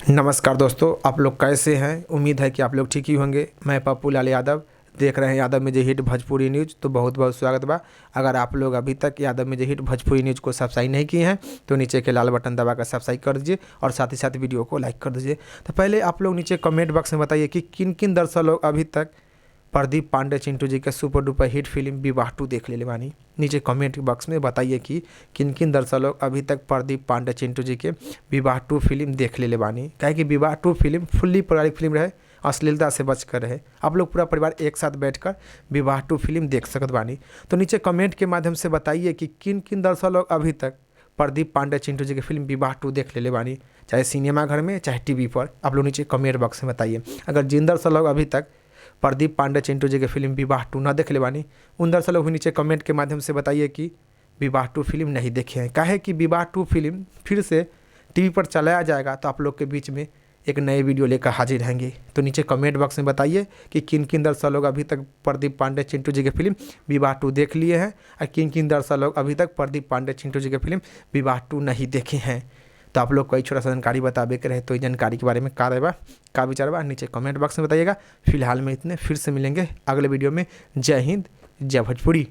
नमस्कार दोस्तों, आप लोग कैसे हैं। उम्मीद है कि आप लोग ठीक ही होंगे। मैं पप्पू लाल यादव, देख रहे हैं यादव में जे हिट भोजपुरी न्यूज़। तो बहुत बहुत स्वागत बा। अगर आप लोग अभी तक यादव में जे हिट भोजपुरी न्यूज़ को सब्सक्राइब नहीं किए हैं तो नीचे के लाल बटन दबा कर सब्सक्राइब कर दीजिए और साथ ही साथ वीडियो को लाइक कर दीजिए। तो पहले आप लोग नीचे कमेंट बॉक्स में बताइए कि किन किन दर्शक लोग अभी तक प्रदीप पांडे चिंटू जी के सुपर डुपर हिट फिल्म विवाह 2 देख ले बानी। नीचे कमेंट बॉक्स में बताइए कि किन किन दर्शक लोग अभी तक प्रदीप पांडे चिंटू जी के विवाह 2 फिल्म देख ले बानी। क्या कि विवाह 2 फिल्म फुल्ली पारिवारिक फिल्म रहे, अश्लीलता से बचकर रहे। आप लोग पूरा परिवार एक साथ बैठकर विवाह 2 फिल्म देख सकत बानी। तो नीचे कमेंट के माध्यम से बताइए कि किन किन दर्शक लोग अभी तक प्रदीप पांडे चिंटू जी की फिल्म विवाह 2 देख ले बानी, चाहे सिनेमा घर में चाहे टीवी पर। आप लोग नीचे कमेंट बॉक्स में बताइए। अगर जिन दर्शक लोग अभी तक प्रदीप पांडे चिंटू जी के फिल्म विवाह 2 ना देख ले बानी, उन दर्शक लोग भी नीचे कमेंट के माध्यम से बताइए कि विवाह 2 फिल्म नहीं देखे हैं। काहे कि विवाह 2 फिल्म फिर से टीवी पर चलाया जाएगा तो आप लोग के बीच में एक नए वीडियो लेकर हाजिर रहेंगे। तो नीचे कमेंट बॉक्स में बताइए कि किन किन दर्शक लोग अभी तक प्रदीप पांडे चिंटू जी के फिल्म विवाह 2 देख लिए हैं और किन किन दर्शक लोग अभी तक प्रदीप पांडे चिंटू जी के फिल्म विवाह 2 नहीं देखे हैं। तो आप लोग कोई छोटा सा जानकारी बताबे के रहे तो इस जानकारी के बारे में का रहेगा, का विचार बा, नीचे कमेंट बॉक्स में बताइएगा। फिलहाल में इतने, फिर से मिलेंगे अगले वीडियो में। जय हिंद, जय भोजपुरी।